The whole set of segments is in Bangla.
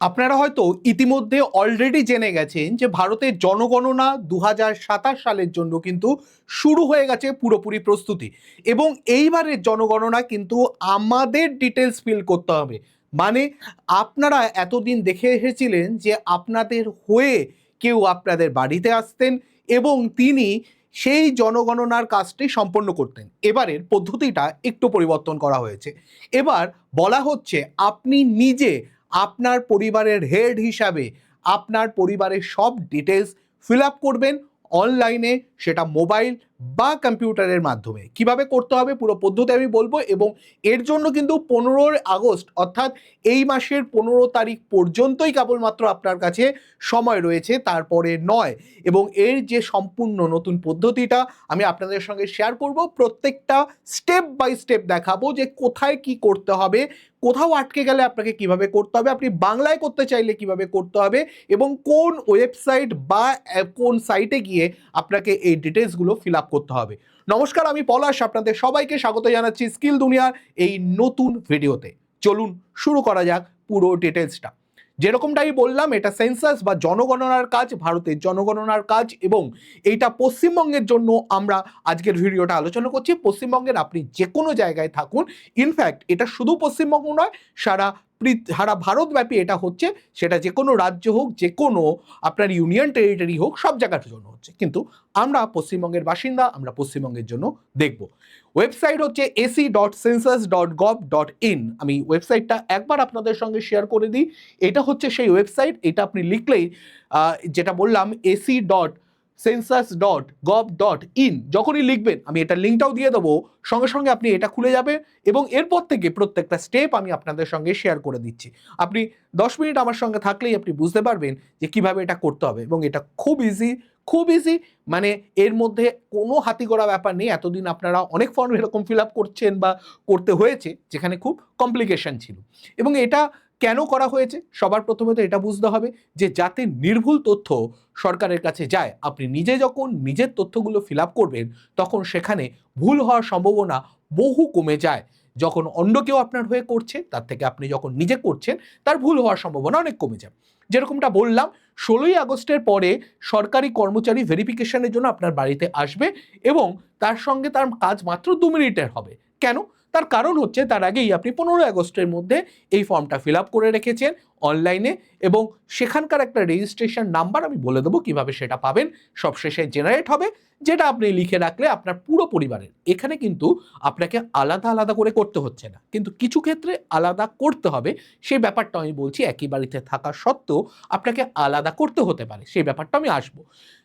আপনারা হয়তো ইতিমধ্যে অলরেডি জেনে গেছেন যে ভারতের জনগণনা 2027 সালের জন্য কিন্তু শুরু হয়ে গেছে পুরোপুরি প্রস্তুতি। এবং এইবারের জনগণনা কিন্তু আমাদের ডিটেলস ফিল করতে হবে। মানে আপনারা এতদিন দেখে এসেছিলেন যে আপনাদের হয়ে কেউ আপনাদের বাড়িতে আসতেন এবং তিনি সেই জনগণনার কাজটি সম্পন্ন করতেন। এবারের পদ্ধতিটা একটু পরিবর্তন করা হয়েছে। এবার বলা হচ্ছে আপনি নিজে আপনার পরিবারের হেড হিসাবে আপনার পরিবারের সব ডিটেলস ফিল আপ করবেন অনলাইনে, সেটা মোবাইল বা কম্পিউটারের মাধ্যমে। কিভাবে করতে হবে পুরো পদ্ধতি আমি বলবো, এবং এর জন্য কিন্তু 15 আগস্ট অর্থাৎ এই মাসের 15 তারিখ পর্যন্তই কেবলমাত্র আপনার কাছে সময় রয়েছে, তারপরে নয়। এবং এর যে সম্পূর্ণ নতুন পদ্ধতিটা আমি আপনাদের সঙ্গে শেয়ার করব, প্রত্যেকটা স্টেপ বাই স্টেপ দেখাবো যে কোথায় কি করতে হবে, কোথাও আটকে গেলে আপনাকে কিভাবে করতে হবে, আপনি বাংলায় করতে চাইলে কিভাবে করতে হবে, এবং কোন ওয়েবসাইট বা কোন সাইটে গিয়ে আপনাকে এই ডিটেলসগুলো ফিল আপ করতে হবে। নমস্কার, আমি পলাশ, আপনাদের সবাইকে স্বাগত জানাচ্ছি স্কিল দুনিয়ার এই নতুন ভিডিওতে। চলুন শুরু করা যাক পুরো ডিটেলসটা। যেরকমটাই বললাম, এটা সেন্সাস বা জনগণনার কাজ, ভারতের জনগণনার কাজ, এবং এইটা পশ্চিমবঙ্গের জন্য আমরা আজকের ভিডিওটা আলোচনা করছি। পশ্চিমবঙ্গের আপনি যে কোনো জায়গায় থাকুন, ইনফ্যাক্ট এটা শুধু পশ্চিমবঙ্গ নয়, সারা ভারতব্যাপী এটা হচ্ছে, সেটা যে কোনো রাজ্য হোক, যে কোনো আপনার ইউনিয়ন টেরিটরি হোক, সব জায়গার জন্য হচ্ছে। কিন্তু আমরা পশ্চিমবঙ্গের বাসিন্দা, আমরা পশ্চিমবঙ্গের জন্য দেখব। ওয়েবসাইট হচ্ছে ac.census.gov.in। আমি ওয়েবসাইটটা একবার আপনাদের সঙ্গে শেয়ার করে দিই। এটা হচ্ছে সেই ওয়েবসাইট। এটা আপনি লিখলেই যেটা বললাম ac.census.gov.in যখনই লিখবেন, আমি এটা লিঙ্কটাও দিয়ে দেবো, সঙ্গে সঙ্গে আপনি এটা খুলে যাবে এবং এরপর থেকে প্রত্যেকটা স্টেপ আমি আপনাদের সঙ্গে শেয়ার করে দিচ্ছি। আপনি 10 মিনিট আমার সঙ্গে থাকলেই আপনি বুঝতে পারবেন যে কিভাবে এটা করতে হবে, এবং এটা খুব ইজি, খুব ইজি। মানে এর মধ্যে কোনো হাতি করা ব্যাপার নেই। এতদিন আপনারা অনেক ফর্ম এরকম ফিল আপ করছেন বা করতে হয়েছে যেখানে খুব কমপ্লিকেশন ছিল। এবং এটা কেন করা হয়েছে, সবার প্রথমে তো এটা বুঝতে হবে যে যাতে নির্ভুল তথ্য সরকারের কাছে যায়। আপনি নিজে যখন নিজের তথ্যগুলো ফিল আপ করবেন, তখন সেখানে ভুল হওয়ার সম্ভাবনা বহু কমে যায়। যখন অন্য কেউ আপনার হয়ে করছে, তার থেকে আপনি যখন নিজে করছেন, তার ভুল হওয়ার সম্ভাবনা অনেক কমে যায়। যেরকমটা বললাম, 16ই আগস্টের পরে সরকারি কর্মচারী ভেরিফিকেশনের জন্য আপনার বাড়িতে আসবে, এবং তার সঙ্গে তার কাজ মাত্র 2 মিনিটের হবে। কেন? তার কারণ হচ্ছে তার আগেই আপনি 15 আগস্টের মধ্যে এই ফর্মটা ফিল আপ করে রেখেছেন অনলাইনে, এবং সেখানকার একটা রেজিস্ট্রেশন নাম্বার আমি বলে দেবো কিভাবে সেটা পাবেন, সবশেষে জেনারেট হবে, যেটা আপনি লিখে রাখলে আপনার পুরো পরিবারের। এখানে কিন্তু আপনাকে আলাদা আলাদা করে করতে হচ্ছে না, কিন্তু কিছু ক্ষেত্রে আলাদা করতে হবে। সেই ব্যাপারটা আমি বলছি, একই বাড়িতে থাকা সত্ত্বেও আপনাকে আলাদা করতে হতে পারে, সেই ব্যাপারটা আমি আসবো।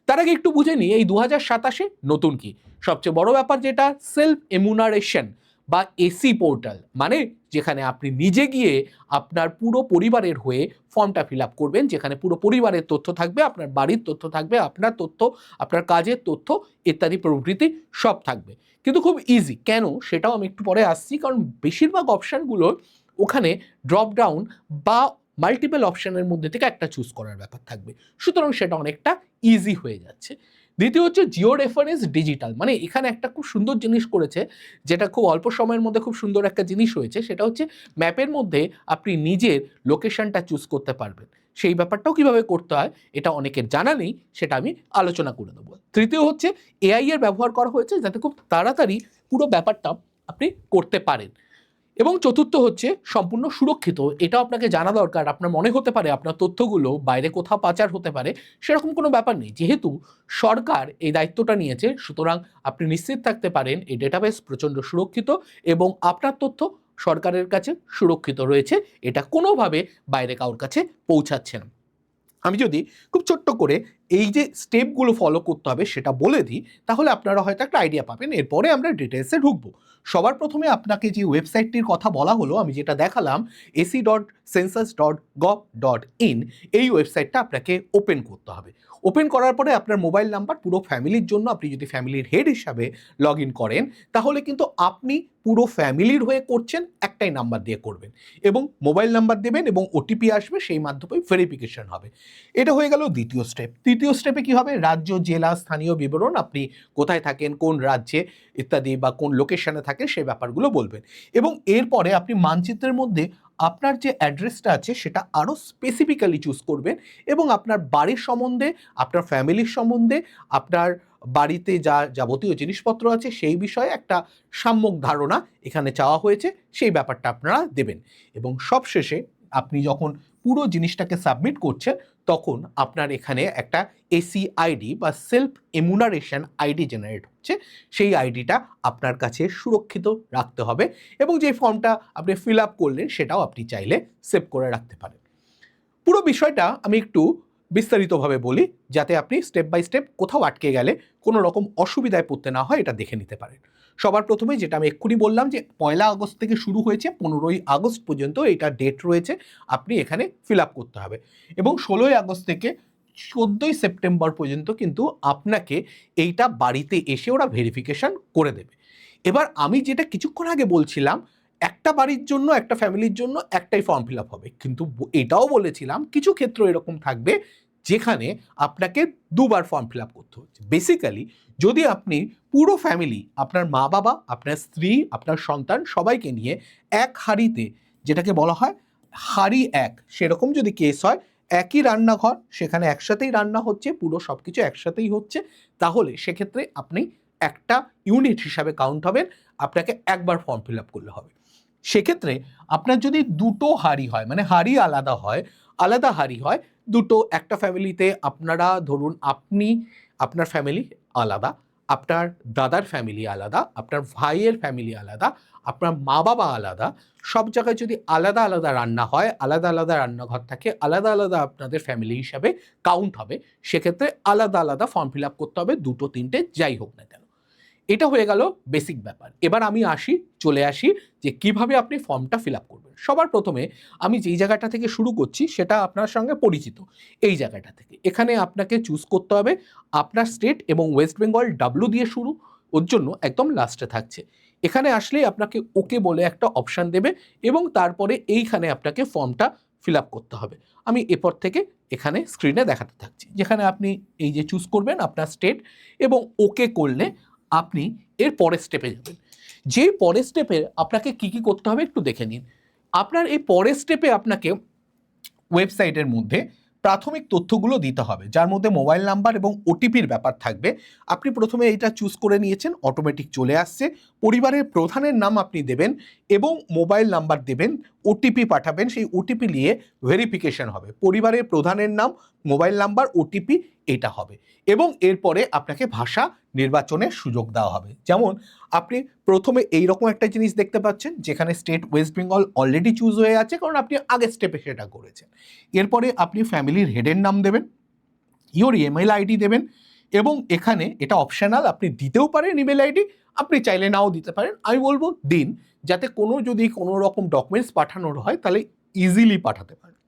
তার আগে একটু বুঝে নিই এই 2027-এ নতুন কি। সবচেয়ে বড় ব্যাপার যেটা, সেলফ এমুনারেশন বা এসি পোর্টাল, মানে যেখানে আপনি নিজে গিয়ে আপনার পুরো পরিবারের হয়ে ফর্মটা ফিল আপ করবেন, যেখানে পুরো পরিবারের তথ্য থাকবে, আপনার বাড়ির তথ্য থাকবে, আপনার তথ্য, আপনার কাজের তথ্য ইত্যাদি প্রভৃতি সব থাকবে। কিন্তু খুব ইজি কেন, সেটাও আমি একটু পরে আসছি, কারণ বেশিরভাগ অপশানগুলো ওখানে ড্রপ ডাউন বা মাল্টিপল অপশানের মধ্যে থেকে একটা চুজ করার ব্যাপার থাকবে, সুতরাং সেটা অনেকটা ইজি হয়ে যাচ্ছে। দ্বিতীয় হচ্ছে জিও রেফারেন্স ডিজিটাল, মানে এখানে একটা খুব সুন্দর জিনিস করেছে, যেটা খুব অল্প সময়ের মধ্যে খুব সুন্দর একটা জিনিস হয়েছে। সেটা হচ্ছে ম্যাপের মধ্যে আপনি নিজের লোকেশনটা চুজ করতে পারবেন। সেই ব্যাপারটাও কিভাবে করতে হয় এটা অনেকের জানা নেই, সেটা আমি আলোচনা করে দেবো। তৃতীয় হচ্ছে এআই এর ব্যবহার করা হয়েছে, যাতে খুব তাড়াতাড়ি পুরো ব্যাপারটা আপনি করতে পারেন। এবং চতুর্থ হচ্ছে সম্পূর্ণ সুরক্ষিত। এটাও আপনাকে জানা দরকার। আপনার মনে হতে পারে আপনার তথ্যগুলো বাইরে কোথাও পাচার হতে পারে, সেরকম কোনো ব্যাপার নেই। যেহেতু সরকার এই দায়িত্বটা নিয়েছে, সুতরাং আপনি নিশ্চিত থাকতে পারেন এই ডেটাবেস প্রচণ্ড সুরক্ষিত, এবং আপনার তথ্য সরকারের কাছে সুরক্ষিত রয়েছে। এটা কোনোভাবে বাইরে কারোর কাছে পৌঁছাচ্ছে না। আমি যদি খুব ছোট্ট করে এই যে স্টেপগুলো ফলো করতে হবে সেটা বলে দিই, তাহলে আপনারা হয়তো একটা আইডিয়া পাবেন। এরপরে আমরা ডিটেলসে ঢুকবো। সবার প্রথমে আপনাকে যে ওয়েবসাইটটির কথা বলা হলো, আমি যেটা দেখালাম ac.census.gov.in, এই ওয়েবসাইটটা আপনাকে ওপেন করতে হবে। ওপেন করার পরে আপনার মোবাইল নাম্বার, পুরো ফ্যামিলির জন্য আপনি যদি ফ্যামিলির হেড হিসাবে লগ ইন করেন, তাহলে কিন্তু আপনি পুরো ফ্যামিলির হয়ে করছেন, একটাই নাম্বার দিয়ে করবেন, এবং মোবাইল নাম্বার দেবেন এবং ওটিপি আসবে, সেই মাধ্যমে ভেরিফিকেশন হবে। এটা হয়ে গেল দ্বিতীয় স্টেপ। তৃতীয় স্টেপে কি হবে, রাজ্য, জেলা, স্থানীয় বিবরণ, আপনি কোথায় থাকেন, কোন রাজ্যে ইত্যাদি, বা কোন লোকেশনে থাকেন, সেই ব্যাপারগুলো বলবেন। এবং এরপরে আপনি মানচিত্রের মধ্যে আপনার যে অ্যাড্রেসটা আছে সেটা আরও স্পেসিফিক্যালি চুজ করবেন এবং আপনার বাড়ির সম্বন্ধে, আপনার ফ্যামিলির সম্বন্ধে, আপনার বাড়িতে যা যাবতীয় জিনিসপত্র আছে সেই বিষয়ে একটা সাম্যক ধারণা এখানে চাওয়া হয়েছে, সেই ব্যাপারটা আপনারা দেবেন। এবং সবশেষে আপনি যখন পুরো জিনিসটাকে সাবমিট করছেন তখন আপনার এখানে একটা এসিআইডি বা সেলফ এমুনারেশন আইডি জেনারেট হচ্ছে, সেই আইডিটা আপনার কাছে সুরক্ষিত রাখতে হবে এবং যে ফর্মটা আপনি ফিল আপ করলেন সেটাও আপনি চাইলে সেভ করে রাখতে পারেন। পুরো বিষয়টা আমি একটু বিস্তারিতভাবে বলি যাতে আপনি স্টেপ বাই স্টেপ কোথাও আটকে গেলে কোনো রকম অসুবিধায় পড়তে না হয়, এটা দেখে নিতে পারেন। সবার প্রথমে যেটা আমি এক্ষুনি বললাম যে 1 আগস্ট থেকে শুরু হয়েছে, 15 আগস্ট পর্যন্ত এটা ডেট রয়েছে, আপনি এখানে ফিল আপ করতে হবে এবং 16 আগস্ট থেকে 14 সেপ্টেম্বর পর্যন্ত কিন্তু আপনাকে এইটা বাড়িতে এসে ওরা ভেরিফিকেশন করে দেবে। এবার আমি যেটা কিছুক্ষণ আগে বলছিলাম, একটা বাড়ির জন্য, একটা ফ্যামিলির জন্য একটাই ফর্ম ফিল আপ হবে, কিন্তু এটাও বলেছিলাম কিছু ক্ষেত্র এরকম থাকবে যেখানে আপনাকে দুবার ফর্ম ফিল আপ করতে হচ্ছে। বেসিক্যালি যদি আপনি পুরো ফ্যামিলি, আপনার মা বাবা, আপনার স্ত্রী, আপনার সন্তান সবাইকে নিয়ে এক হাঁড়িতে, যেটাকে বলা হয় হাঁড়ি এক, সেরকম যদি কেস হয়, একই রান্নাঘর, সেখানে একসাথেই রান্না হচ্ছে, পুরো সব কিছু একসাথেই হচ্ছে, তাহলে সেক্ষেত্রে আপনি একটা ইউনিট হিসাবে কাউন্ট হবেন, আপনাকে একবার ফর্ম ফিল আপ করলে হবে। সেক্ষেত্রে আপনার যদি দুটো হাঁড়ি হয়, মানে হাঁড়ি আলাদা হয়, আলাদা হাঁড়ি হয় দুটো, একটা ফ্যামিলিতে আপনারা ধরুন আপনি, আপনার ফ্যামিলি আলাদা, আপনার দাদার ফ্যামিলি আলাদা, আপনার ভাইয়ের ফ্যামিলি আলাদা, আপনার মা বাবা আলাদা, সব জায়গায় যদি আলাদা আলাদা রান্না হয়, আলাদা আলাদা রান্নাঘর থাকে, আলাদা আলাদা আপনাদের ফ্যামিলি হিসাবে কাউন্ট হবে, সেক্ষেত্রে আলাদা আলাদা ফর্ম ফিল আপ করতে হবে, দুটো তিনটে যাই হোক না কেন। এটা হয়ে গেল বেসিক ব্যাপার। এবার আমি চলে আসি যে কিভাবে আপনি ফর্মটা ফিল আপ করবেন। সবার প্রথমে আমি যেই জায়গাটা থেকে শুরু করছি সেটা আপনার সঙ্গে পরিচিত, এই জায়গাটা থেকে। এখানে আপনাকে চুজ করতে হবে আপনার স্টেট এবং ওয়েস্ট বেঙ্গল ডাব্লু দিয়ে শুরু, ওর জন্য একদম লাস্টে থাকছে। এখানে আসলেই আপনাকে ওকে বলে একটা অপশান দেবে এবং তারপরে এইখানে আপনাকে ফর্মটা ফিল আপ করতে হবে। আমি এরপর থেকে এখানে স্ক্রিনে দেখাতে থাকছি, যেখানে আপনি এই যে চুজ করবেন আপনার স্টেট এবং ওকে করলে আপনি এর পরের স্টেপে যাবেন। যে পরের স্টেপে আপনাকে কি কি করতে হবে একটু দেখে নিন। আপনার এই পরের স্টেপে আপনাকে ওয়েবসাইটের মধ্যে প্রাথমিক তথ্যগুলো দিতে হবে, যার মধ্যে মোবাইল নাম্বার এবং ওটিপির ব্যাপার থাকবে। আপনি প্রথমে এইটা চুজ করে নিয়েছেন, অটোমেটিক চলে আসছে। পরিবারের প্রধানের নাম আপনি দেবেন এবং মোবাইল নাম্বার দেবেন, ওটিপি পাঠাবেন, সেই ওটিপি নিয়ে ভেরিফিকেশন হবে। পরিবারের প্রধানের নাম, মোবাইল নাম্বার, ওটিপি এটা হবে এবং এরপরে আপনাকে ভাষা নির্বাচনের সুযোগ দেওয়া হবে। যেমন আপনি প্রথমে এইরকম একটা জিনিস দেখতে পাচ্ছেন যেখানে state West Bengal already choose হয়ে আছে, কারণ আপনি আগের স্টেপে সেটা করেছেন। এরপরে আপনি ফ্যামিলির হেডের নাম দেবেন, ইওর ইমেল আইডি দেবেন এবং এখানে এটা অপশনাল, আপনি দিতেও পারেন ইমেল আইডি, আপনি চাইলে নাও দিতে পারেন। আমি বলবো দিন, যাতে যদি কোনো রকম ডকুমেন্টস পাঠানোর হয় তাহলে ইজিলি পাঠাতে পারেন।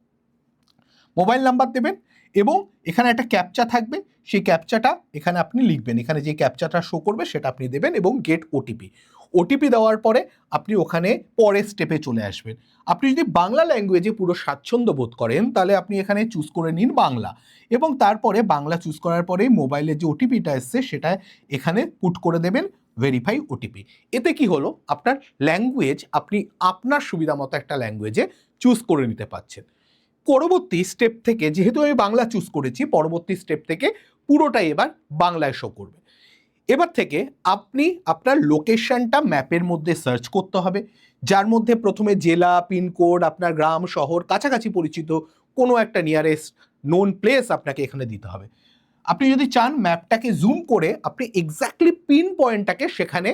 মোবাইল নাম্বার দেবেন এবং এখানে একটা ক্যাপচা থাকবে, সেই ক্যাপচাটা এখানে আপনি লিখবেন, এখানে যে ক্যাপচাটা শো করবে সেটা আপনি দেবেন এবং গেট ওটিপি। ওটিপি দেওয়ার পরে আপনি ওখানে পরের স্টেপে চলে আসবেন। আপনি যদি বাংলা ল্যাঙ্গুয়েজে পুরো স্বাচ্ছন্দ্য বোধ করেন তাহলে আপনি এখানে চুজ করে নিন বাংলা এবং তারপরে বাংলা চুজ করার পরেই মোবাইলে যে ওটিপিটা এসছে সেটা এখানে পুট করে দেবেন, ভেরিফাই ওটিপি। এতে কি হলো, আপনার ল্যাঙ্গুয়েজ আপনি আপনার সুবিধা মতো একটা ল্যাঙ্গুয়েজে চুজ করে নিতে পারছেন। পরবর্তী স্টেপ থেকে, যেহেতু আমি বাংলা চুজ করেছি, পরবর্তী স্টেপ থেকে পুরোটাই এবার বাংলায় শো করবে। এবার থেকে আপনি আপনার লোকেশনটা ম্যাপের মধ্যে সার্চ করতে হবে, যার মধ্যে প্রথমে জেলা, পিনকোড, আপনার গ্রাম, শহর, কাছাকাছি পরিচিত কোনো একটা নিয়ারেস্ট নোন প্লেস আপনাকে এখানে দিতে হবে। আপনি যদি চান ম্যাপটাকে জুম করে আপনি এক্স্যাক্টলি পিন পয়েন্টটাকে সেখানে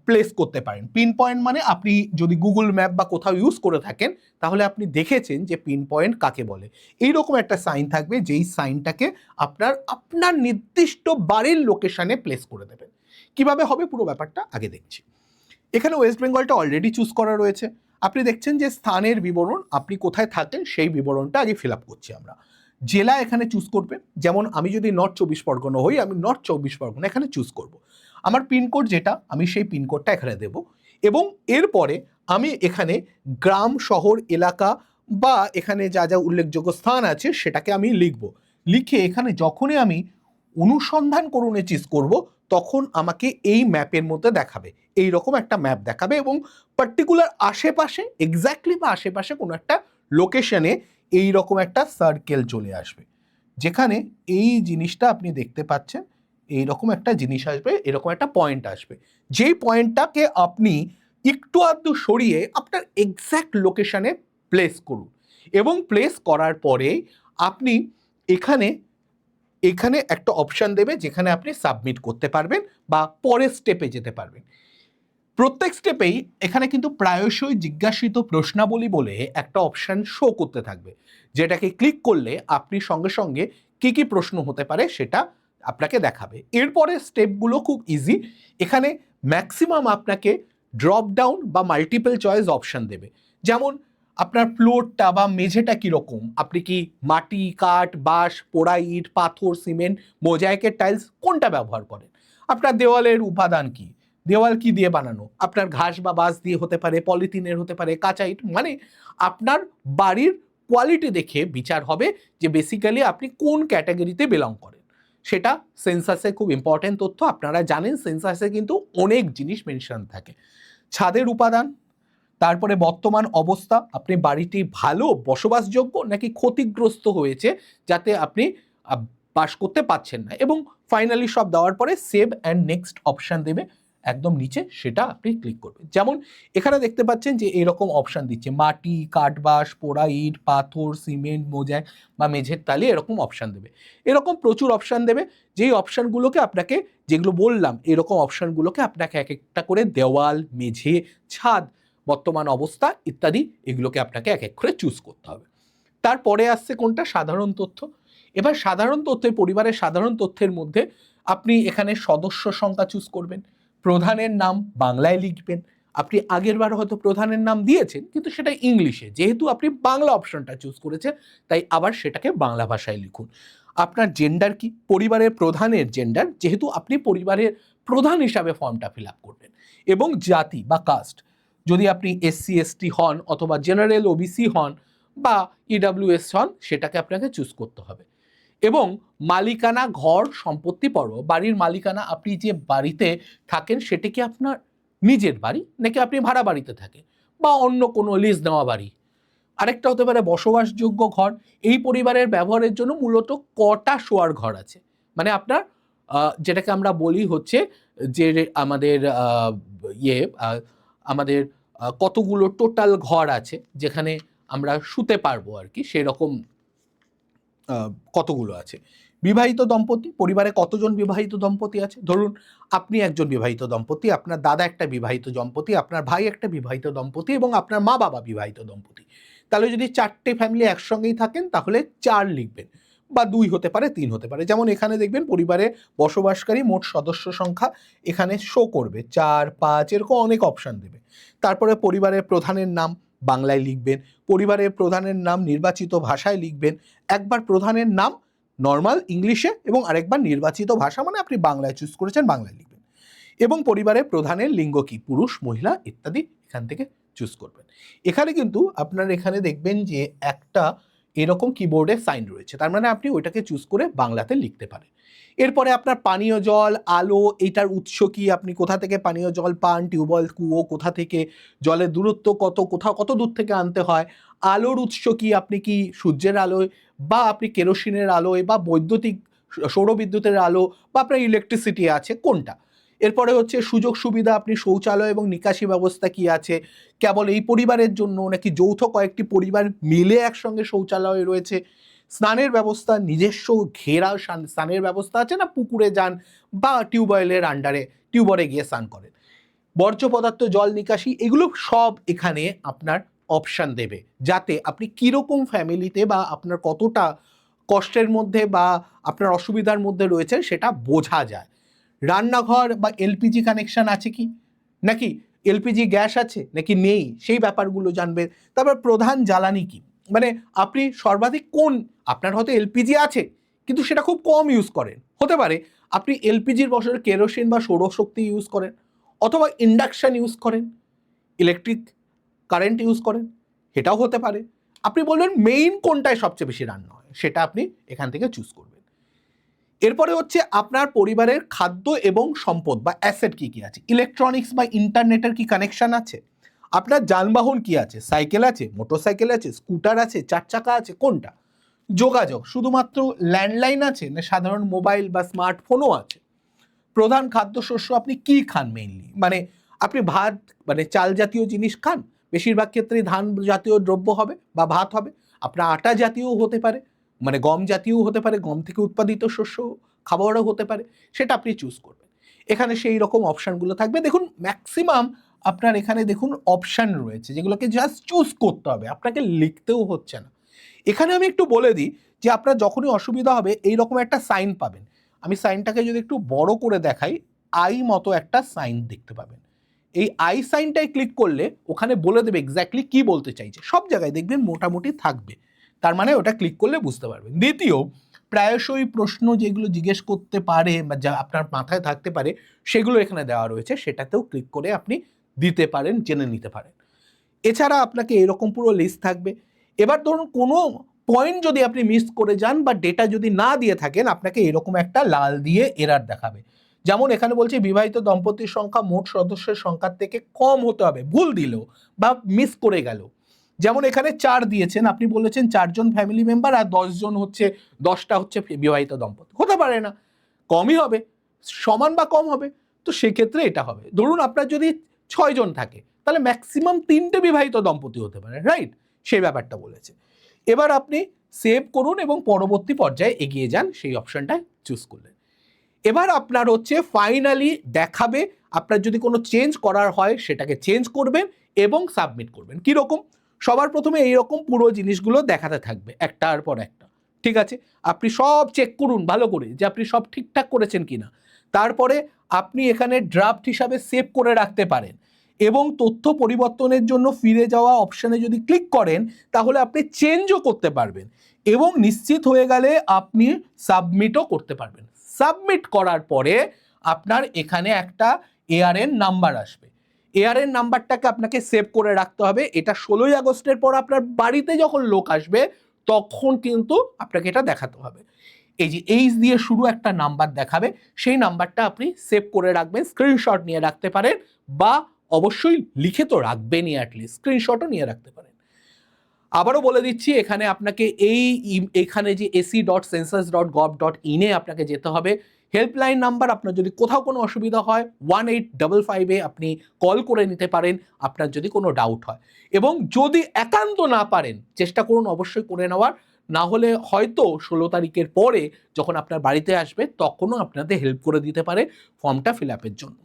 প্লেস করতে পারেন। পিন পয়েন্ট মানে আপনি যদি গুগল ম্যাপ বা কোথাও ইউজ করে থাকেন তাহলে আপনি দেখেছেন যে পিন পয়েন্ট কাকে বলে। এইরকম একটা সাইন থাকবে, যেই সাইনটাকে আপনার নির্দিষ্ট বাড়ির লোকেশনে প্লেস করে দেবেন। কিভাবে হবে পুরো ব্যাপারটা আগে দেখছি। এখানে ওয়েস্ট বেঙ্গলটা অলরেডি চুজ করা রয়েছে। আপনি দেখছেন যে স্থানের বিবরণ, আপনি কোথায় থাকেন সেই বিবরণটা আগে ফিল আপ করছি আমরা। জেলা এখানে চুজ করবেন, যেমন আমি যদি নর্থ 24 পরগনা হই, আমি নর্থ 24 পরগনা এখানে চুজ করব। আমার পিনকোড যেটা, আমি সেই পিনকোডটা এখানে দেব এবং এরপরে আমি এখানে গ্রাম, শহর, এলাকা বা এখানে যা যা উল্লেখযোগ্য স্থান আছে সেটাকে আমি লিখব। লিখে এখানে যখনই আমি অনুসন্ধান করুন চিজ করব, তখন আমাকে এই ম্যাপের মধ্যে দেখাবে, এই রকম একটা ম্যাপ দেখাবে এবং পার্টিকুলার আশেপাশে এক্স্যাক্টলি বা আশেপাশে কোনো একটা লোকেশনে এই রকম একটা সার্কেল চলে আসবে, যেখানে এই জিনিসটা আপনি দেখতে পাচ্ছেন, এইরকম একটা জিনিস আসবে, এরকম একটা পয়েন্ট আসবে, যেই পয়েন্টটাকে আপনি একটু আধটু সরিয়ে আপনার এক্স্যাক্ট লোকেশনে প্লেস করুন এবং প্লেস করার পরে আপনি এখানে এখানে একটা অপশান দেবে যেখানে আপনি সাবমিট করতে পারবেন বা পরের স্টেপে যেতে পারবেন। প্রত্যেক স্টেপেই এখানে কিন্তু প্রায়শই জিজ্ঞাসিত প্রশ্নাবলী বলে একটা অপশান শো করতে থাকবে, যেটাকে ক্লিক করলে আপনি সঙ্গে সঙ্গে কি কি প্রশ্ন হতে পারে সেটা আপনাকে দেখাবে। এরপরে স্টেপগুলো খুব ইজি, এখানে ম্যাক্সিমাম আপনাকে ড্রপ ডাউন বা মাল্টিপল চয়েস অপশান দেবে, যেমন আপনার ফ্লোরটা বা মেঝেটা কীরকম, আপনি কি মাটি, কাঠ, বাঁশ, পোড়া ইট, পাথর, সিমেন্ট, মোজাইকের টাইলস কোনটা ব্যবহার করেন, আপনার দেওয়ালের উপাদান কি, দেওয়াল কি দিয়ে বানানো, আপনার ঘাস বা বাঁশ দিয়ে হতে পারে, পলিথিনের হতে পারে, কাঁচা ইট, মানে আপনার বাড়ির কোয়ালিটি দেখে বিচার হবে যে বেসিক্যালি আপনি কোন ক্যাটাগরিতে বিলং করেন। সেটা সেন্সাসে খুব ইম্পর্টেন্ট তথ্য, আপনারা জানেন সেন্সাসে কিন্তু অনেক জিনিস মেনশন থাকে। ছাদের উপাদান, তারপরে বর্তমান অবস্থা, আপনি বাড়িটি ভালো বসবাসযোগ্য নাকি ক্ষতিগ্রস্ত হয়েছে যাতে আপনি বাস করতে পারছেন না, এবং ফাইনালি সব দেওয়ার পরে সেভ অ্যান্ড নেক্সট অপশান দেবে একদম নিচে, সেটা আপনি ক্লিক করবেন। যেমন এখানে দেখতে পাচ্ছেন যে এরকম অপশান দিচ্ছে মাটি, কাঠবাস, পোড়া ইট, পাথর, সিমেন্ট, মোজাইক বা মেঝের টালি, এরকম অপশান দেবে। এরকম প্রচুর অপশান দেবে, যেই অপশানগুলোকে আপনাকে, যেগুলো বললাম এরকম অপশানগুলোকে আপনাকে এক একটা করে দেওয়াল, মেঝে, ছাদ, বর্তমান অবস্থা ইত্যাদি এগুলোকে আপনাকে এক এক করে চুজ করতে হবে। তারপরে আসছে কোনটা, সাধারণ তথ্য। এবার সাধারণ তথ্যে, পরিবারের সাধারণ তথ্যের মধ্যে আপনি এখানে সদস্য সংখ্যা চুজ করবেন, প্রধানের নাম বাংলায় লিখবেন, আপনি আগের বার হয়তো প্রধানের নাম দিয়েছেন কিন্তু সেটা ইংলিশে, যেহেতু আপনি বাংলা অপশনটা চুজ করেছেন তাই আবার সেটাকে বাংলা ভাষায় লিখুন। আপনার জেন্ডার কি, পরিবারের প্রধানের জেন্ডার, যেহেতু আপনি পরিবারের প্রধান হিসাবে ফর্মটা ফিল আপ করবেন, এবং জাতি বা কাস্ট, যদি আপনি এসসি এসটি হন অথবা জেনারেল ওবিসি হন বা ইডাব্লিউএস হন, সেটাকে আপনাকে চুজ করতে হবে। এবং মালিকানা, ঘর, সম্পত্তি পর্ব, বাড়ির মালিকানা, আপনি যে বাড়িতে থাকেন সেটা কি আপনার নিজের বাড়ি নাকি আপনি ভাড়া বাড়িতে থাকেন বা অন্য কোনো লিজ নেওয়া বাড়ি। আরেকটা হতে পারে বসবাসযোগ্য ঘর, এই পরিবারের ব্যবহারের জন্য মূলত কটা শোয়ার ঘর আছে, মানে আপনার যেটাকে আমরা বলি হচ্ছে যে আমাদের আমাদের কতগুলো টোটাল ঘর আছে যেখানে আমরা শুতে পারবো আর কি, সেরকম কতগুলো আছে। বিবাহিত দম্পতি, পরিবারে কতজন বিবাহিত দম্পতি আছে, ধরুন আপনি একজন বিবাহিত দম্পতি, আপনার দাদা একটা বিবাহিত দম্পতি, আপনার ভাই একটা বিবাহিত দম্পতি এবং আপনার মা বাবা বিবাহিত দম্পতি, তাহলে যদি 4টে ফ্যামিলি একসঙ্গেই থাকেন তাহলে 4 লিখবেন, বা 2 হতে পারে, 3 হতে পারে। যেমন এখানে দেখবেন পরিবারে বসবাসকারী মোট সদস্য সংখ্যা এখানে শো করবে 4, 5 এরকম অনেক অপশান দেবে। তারপরে পরিবারের প্রধানের নাম বাংলায় লিখবেন, পরিবারের প্রধানের নাম নির্বাচিত ভাষায় লিখবেন, একবার প্রধানের নাম নর্মাল ইংলিশে এবং আরেকবার নির্বাচিত ভাষা, মানে আপনি বাংলায় চুজ করেছেন বাংলায় লিখবেন, এবং পরিবারের প্রধানের লিঙ্গ কি, পুরুষ, মহিলা ইত্যাদি এখান থেকে চুজ করবেন। এখানে কিন্তু আপনার এখানে দেখবেন যে একটা এরকম কিবোর্ডে সাইন রয়েছে, তার মানে আপনি ওইটাকে চুজ করে বাংলাতে লিখতে পারেন। এরপরে আপনার পানীয় জল, আলো, এইটার উৎস কি, আপনি কোথা থেকে পানীয় জল পান, টিউবওয়েল, কুয়ো, কোথা থেকে, জলের দূরত্ব কত, কোথাও কত দূর থেকে আনতে হয়, আলোর উৎস কি, আপনি কি সূর্যের আলোয় বা আপনি কেরোসিনের আলোয় বা বৈদ্যুতিক সৌরবিদ্যুতের আলো বা আপনার ইলেকট্রিসিটি আছে কোনটা। এরপরে হচ্ছে সুযোগ সুবিধা, আপনি শৌচালয় এবং নিকাশি ব্যবস্থা কি আছে, কেবল এই পরিবারের জন্য নাকি যৌথ কয়েকটি পরিবার মিলে একসঙ্গে শৌচালয় রয়েছে, স্নানের ব্যবস্থা, নিজস্ব ঘেরা স্নানের ব্যবস্থা আছে না, পুকুরে যান বা টিউবওয়েলের আন্ডারে টিউবওয়েলে গিয়ে স্নান করেন, বর্জ্য পদার্থ, জল নিকাশি, এগুলো সব এখানে আপনার অপশান দেবে, যাতে আপনি কীরকম ফ্যামিলিতে বা আপনার কতটা কষ্টের মধ্যে বা আপনার অসুবিধার মধ্যে রয়েছে সেটা বোঝা যায়। রান্নাঘর বা এলপিজি কানেকশান আছে কি, নাকি এলপিজি গ্যাস আছে নাকি নেই, সেই ব্যাপারগুলো জানবেন। তারপর প্রধান জ্বালানি কি, মানে আপনি সর্বাধিক কোন, আপনার হয়তো এলপিজি আছে কিন্তু সেটা খুব কম ইউজ করেন, হতে পারে আপনি এলপিজির বছরে কেরোসিন বা সৌরশক্তি ইউজ করেন অথবা ইন্ডাকশান ইউজ করেন, ইলেকট্রিক কারেন্ট ইউজ করেন, এটাও হতে পারে। আপনি বলবেন মেইন কোনটায় সবচেয়ে বেশি রান্না হয়, সেটা আপনি এখান থেকে চুজ করবেন। এরপরে হচ্ছে আপনার পরিবারের খাদ্য এবং সম্পদ বা অ্যাসেট কি কি আছে, ইলেকট্রনিক্স বা ইন্টারনেটের কি কানেকশন আছে, আপনার যানবাহন কি আছে, সাইকেল আছে, মোটরসাইকেল আছে, স্কুটার আছে, 4 চাকা আছে, কোনটা, যোগাযোগ শুধুমাত্র ল্যান্ডলাইন আছে না সাধারণ মোবাইল বা স্মার্টফোনও আছে, প্রধান খাদ্যশস্য আপনি কি খান মেইনলি, মানে আপনি ভাত মানে চাল জাতীয় জিনিস খান, বেশিরভাগ ক্ষেত্রে ধান জাতীয় দ্রব্য হবে বা ভাত হবে, আপনার আটা জাতীয় হতে পারে, মানে গম জাতীয় হতে পারে, গম থেকে উৎপাদিত শস্য খাবারও হতে পারে, সেটা আপনি চুজ করবেন। এখানে সেই রকম অপশানগুলো থাকবে, দেখুন ম্যাক্সিমাম আপনার এখানে দেখুন অপশান রয়েছে যেগুলোকে জাস্ট চুজ করতে হবে, আপনাকে লিখতেও হচ্ছে না। এখানে আমি একটু বলে দিই যে আপনার যখনই অসুবিধা হবে এইরকম একটা সাইন পাবেন, আমি সাইনটাকে যদি একটু বড় করে দেখাই, আই মতো একটা সাইন দেখতে পাবেন, এই আই সাইনটাই ক্লিক করলে ওখানে বলে দেবে এক্স্যাক্টলি কি বলতে চাইছে, সব জায়গায় দেখবেন মোটামুটি থাকবে, তার মানে ওটা ক্লিক করলে বুঝতে পারবেন। দ্বিতীয়, প্রায়শই প্রশ্ন যেগুলো জিজ্ঞেস করতে পারে বা যা আপনার মাথায় থাকতে পারে সেগুলো এখানে দেওয়া রয়েছে, সেটাতেও ক্লিক করে আপনি দিতে পারেন, জেনে নিতে পারেন। এছাড়া আপনাকে এরকম পুরো লিস্ট থাকবে। এবার ধরুন কোনো পয়েন্ট যদি আপনি মিস করে যান বা ডেটা যদি না দিয়ে থাকেন, আপনাকে এরকম একটা লাল দিয়ে এরার দেখাবে। যেমন এখানে বলছে বিবাহিত দম্পতির সংখ্যা মোট সদস্যের সংখ্যার থেকে কম হতে হবে, ভুল দিলেও বা মিস করে গেল। যেমন এখানে 4 দিয়েছেন, আপনি বলেছেন 4 জন ফ্যামিলি মেম্বার আর 10 জন হচ্ছে, 10টা হচ্ছে বিবাহিত দম্পতি, হতে পারে না, কমই হবে, সমান বা কম হবে, তো সেক্ষেত্রে এটা হবে। ধরুন আপনার যদি 6 জন থাকে তাহলে ম্যাক্সিমাম 3টে বিবাহিত দম্পতি হতে পারে, রাইট, সেই ব্যাপারটা বলেছে। এবার আপনি সেভ করুন এবং পরবর্তী পর্যায়ে এগিয়ে যান, সেই অপশনটা চুজ করলেন। এবার আপনার হচ্ছে ফাইনালি দেখাবে, আপনার যদি কোনো চেঞ্জ করার হয় সেটাকে চেঞ্জ করবেন এবং সাবমিট করবেন। কীরকম, সবার প্রথমে এইরকম পুরো জিনিসগুলো দেখাতে থাকবে একটার পর একটা, ঠিক আছে, আপনি সব চেক করুন ভালো করে যে আপনি সব ঠিকঠাক করেছেন কিনা, তারপরে আপনি এখানে ড্রাফট হিসাবে সেভ করে রাখতে পারেন এবং তথ্য পরিবর্তনের জন্য ফিরে যাওয়া অপশানে যদি ক্লিক করেন তাহলে আপনি চেঞ্জও করতে পারবেন এবং নিশ্চিত হয়ে গেলে আপনি সাবমিটও করতে পারবেন। সাবমিট করার পরে আপনার এখানে একটা এআরএন নাম্বার আসবে, এআরএন নাম্বারটাকে আপনাকে সেভ করে রাখতে হবে, এটা 16ই আগস্টের পর আপনার বাড়িতে যখন লোক আসবে তখন কিন্তু আপনাকে এটা দেখাতে হবে। এই যে এইচ দিয়ে শুরু একটা নাম্বার দেখাবে, সেই নাম্বারটা আপনি সেভ করে রাখবেন, স্ক্রিনশট নিয়ে রাখতে পারেন বা অবশ্যই লিখে তো রাখবেনই, অ্যাটলিস্ট স্ক্রিনশটও নিয়ে রাখতে পারেন। আবারও বলে দিচ্ছি, এখানে আপনাকে এখানে যে ac.census.gov.in এ আপনাকে যেতে হবে, হেল্পলাইন নাম্বার, আপনার যদি কোথাও কোনো অসুবিধা হয় 1855 আপনি কল করে নিতে পারেন আপনার যদি কোনো ডাউট হয়, এবং যদি একান্ত না পারেন চেষ্টা করুন অবশ্যই করে নেওয়ার, না হলে হয়তো 16 তারিখের পরে যখন আপনার বাড়িতে আসবে তখনও আপনাদের হেল্প করে দিতে পারে ফর্মটা ফিল আপের জন্য।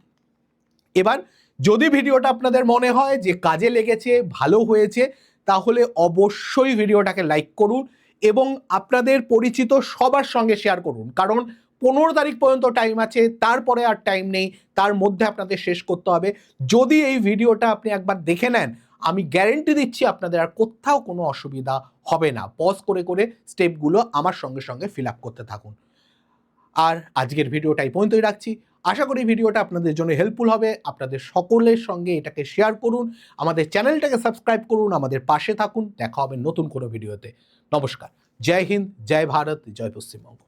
এবার যদি ভিডিওটা আপনাদের মনে হয় যে কাজে লেগেছে, ভালো হয়েছে, তাহলে অবশ্যই ভিডিওটাকে লাইক করুন এবং আপনাদের পরিচিত সবার সঙ্গে শেয়ার করুন, কারণ 15 তারিখ পর্যন্ত টাইম আছে, তারপরে আর টাইম নেই, তার মধ্যে আপনাদের শেষ করতে হবে। যদি এই ভিডিওটা আপনি একবার দেখে নেন, আমি গ্যারেন্টি দিচ্ছি আপনাদের আর কোথাও কোনো অসুবিধা হবে না। পজ করে করে স্টেপগুলো আমার সঙ্গে সঙ্গে ফিল আপ করতে থাকুন। আর আজকের ভিডিওটা এই পর্যন্তই রাখছি, আশা করি ভিডিওটা আপনাদের জন্য হেল্পফুল হবে, আপনাদের সকলের সঙ্গে এটাকে শেয়ার করুন, আমাদের চ্যানেলটাকে সাবস্ক্রাইব করুন, আমাদের পাশে থাকুন, দেখা হবে নতুন কোনো ভিডিওতে। নমস্কার, জয় হিন্দ, জয় ভারত, জয় পশ্চিমবঙ্গ।